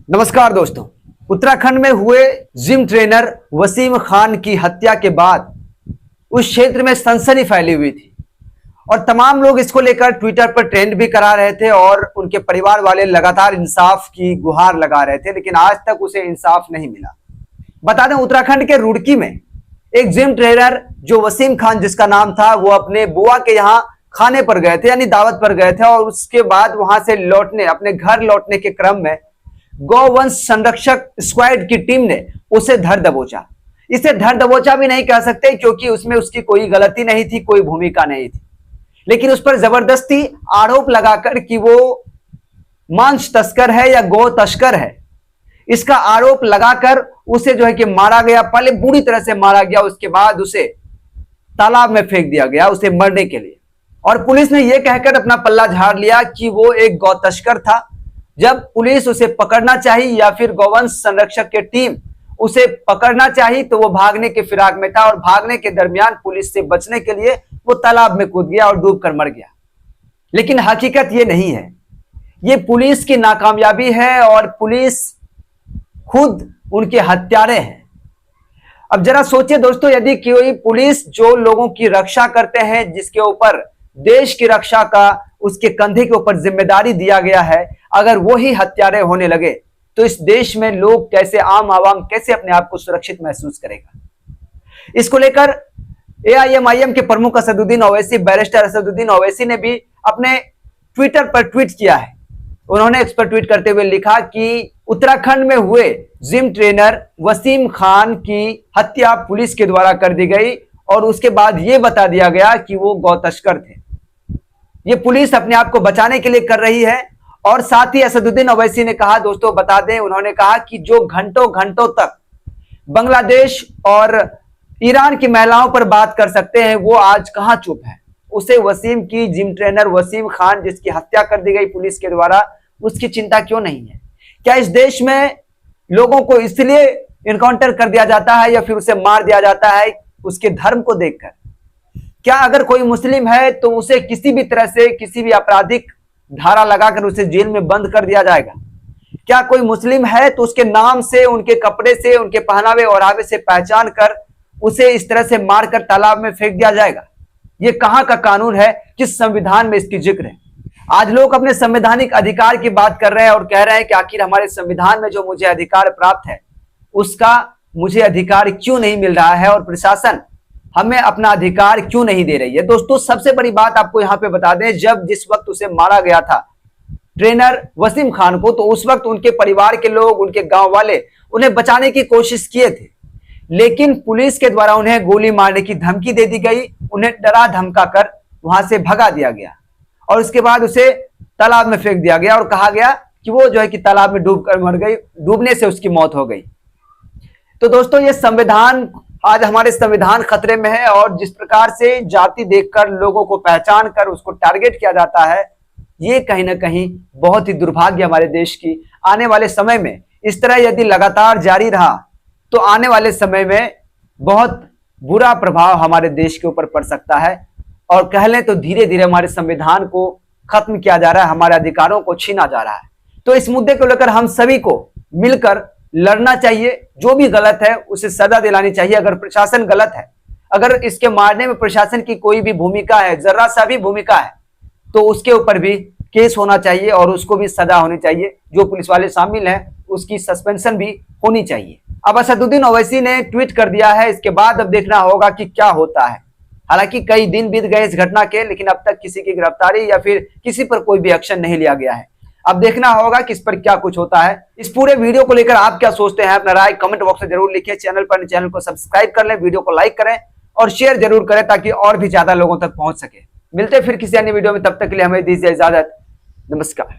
नमस्कार दोस्तों। उत्तराखंड में हुए जिम ट्रेनर वसीम खान की हत्या के बाद उस क्षेत्र में सनसनी फैली हुई थी और तमाम लोग इसको लेकर ट्विटर पर ट्रेंड भी करा रहे थे और उनके परिवार वाले लगातार इंसाफ की गुहार लगा रहे थे, लेकिन आज तक उसे इंसाफ नहीं मिला। बता दें, उत्तराखंड के रुड़की में एक जिम ट्रेनर जो वसीम खान जिसका नाम था, वो अपने बुआ के यहाँ खाने पर गए थे, यानी दावत पर गए थे और उसके बाद वहां से लौटने अपने घर लौटने के क्रम में गौवंश संरक्षक स्क्वाड की टीम ने उसे धर दबोचा। इसे धर दबोचा भी नहीं कह सकते क्योंकि उसमें उसकी कोई गलती नहीं थी, कोई भूमिका नहीं थी, लेकिन उस पर जबरदस्ती आरोप लगाकर कि वो मांस तस्कर है या गौ तस्कर है, इसका आरोप लगाकर उसे जो है कि मारा गया। पहले बुरी तरह से मारा गया, उसके बाद उसे तालाब में फेंक दिया गया उसे मरने के लिए। और पुलिस ने यह कहकर अपना पल्ला झाड़ लिया कि वो एक गौ तस्कर था। जब पुलिस उसे पकड़ना चाहिए या फिर गौवंश संरक्षक की टीम उसे पकड़ना चाहिए तो वो भागने के फिराक में था और भागने के दरमियान पुलिस से बचने के लिए वो तालाब में कूद गया और डूबकर मर गया। लेकिन हकीकत ये नहीं है, ये पुलिस की नाकामयाबी है और पुलिस खुद उनके हत्यारे हैं। अब जरा सोचिए दोस्तों, यदि कोई पुलिस जो लोगों की रक्षा करते हैं, जिसके ऊपर देश की रक्षा का उसके कंधे के ऊपर जिम्मेदारी दिया गया है, अगर वो ही हत्यारे होने लगे तो इस देश में लोग कैसे, आम आवाम कैसे अपने आप को सुरक्षित महसूस करेगा। इसको लेकर एआईएमआईएम के प्रमुख असदुद्दीन ओवैसी, बैरिस्टर असदुद्दीन ओवैसी ने भी अपने ट्विटर पर ट्वीट किया है। उन्होंने इस पर ट्वीट करते हुए लिखा कि उत्तराखंड में हुए जिम ट्रेनर वसीम खान की हत्या पुलिस के द्वारा कर दी गई और उसके बाद यह बता दिया गया कि वो गौ तस्कर थे। ये पुलिस अपने आप को बचाने के लिए कर रही है। और साथ ही असदुद्दीन ओवैसी ने कहा, दोस्तों बता दें, उन्होंने कहा कि जो घंटों घंटों तक बांग्लादेश और ईरान की महिलाओं पर बात कर सकते हैं, वो आज कहां चुप है। उसे वसीम की जिम ट्रेनर वसीम खान जिसकी हत्या कर दी गई पुलिस के द्वारा, उसकी चिंता क्यों नहीं है? क्या इस देश में लोगों को इसलिए इनकाउंटर कर दिया जाता है या फिर उसे मार दिया जाता है उसके धर्म को देखकर? क्या अगर कोई मुस्लिम है तो उसे किसी भी तरह से किसी भी आपराधिक धारा लगाकर उसे जेल में बंद कर दिया जाएगा? क्या कोई मुस्लिम है तो उसके नाम से, उनके कपड़े से, उनके पहनावे ओढ़ावे से पहचान कर उसे इस तरह से मारकर तालाब में फेंक दिया जाएगा? ये कहां का कानून है? किस संविधान में इसकी जिक्र है? आज लोग अपने संवैधानिक अधिकार की बात कर रहे हैं और कह रहे हैं कि आखिर हमारे संविधान में जो मुझे अधिकार प्राप्त है उसका मुझे अधिकार क्यों नहीं मिल रहा है और प्रशासन हमें अपना अधिकार क्यों नहीं दे रही है। दोस्तों, सबसे बड़ी बात आपको यहां पे बता दें, जब जिस वक्त उसे मारा गया था ट्रेनर वसीम खान को, तो उस वक्त उनके परिवार के लोग, उनके गांव वाले उन्हें बचाने की कोशिश किए थे, लेकिन पुलिस के द्वारा उन्हें गोली मारने की धमकी दे दी गई, उन्हें डरा धमका कर वहां से भगा दिया गया और उसके बाद उसे तालाब में फेंक दिया गया और कहा गया कि वो जो है कि तालाब में डूब कर मर गई, डूबने से उसकी मौत हो गई। तो दोस्तों, ये संविधान, आज हमारे संविधान खतरे में है और जिस प्रकार से जाति देखकर लोगों को पहचान कर उसको टारगेट किया जाता है, ये कहीं ना कहीं बहुत ही दुर्भाग्य हमारे देश की। आने वाले समय में इस तरह यदि लगातार जारी रहा तो आने वाले समय में बहुत बुरा प्रभाव हमारे देश के ऊपर पड़ सकता है और कह लें तो धीरे धीरे हमारे संविधान को खत्म किया जा रहा है, हमारे अधिकारों को छीना जा रहा है। तो इस मुद्दे को लेकर हम सभी को मिलकर लड़ना चाहिए। जो भी गलत है उसे सजा दिलानी चाहिए। अगर प्रशासन गलत है, अगर इसके मारने में प्रशासन की कोई भी भूमिका है, जरा सा भी भूमिका है, तो उसके ऊपर भी केस होना चाहिए और उसको भी सजा होनी चाहिए। जो पुलिस वाले शामिल हैं उसकी सस्पेंशन भी होनी चाहिए। अब असदुद्दीन ओवैसी ने ट्वीट कर दिया है, इसके बाद अब देखना होगा कि क्या होता है। हालांकि कई दिन बीत गए इस घटना के, लेकिन अब तक किसी की गिरफ्तारी या फिर किसी पर कोई भी एक्शन नहीं लिया गया है। अब देखना होगा कि इस पर क्या कुछ होता है। इस पूरे वीडियो को लेकर आप क्या सोचते हैं? अपना राय कमेंट बॉक्स में जरूर लिखिए। चैनल को सब्सक्राइब कर लें, वीडियो को लाइक करें और शेयर जरूर करें ताकि और भी ज्यादा लोगों तक पहुंच सके। मिलते हैं फिर किसी अन्य वीडियो में, तब तक के लिए हमें दीजिए इजाजत। नमस्कार।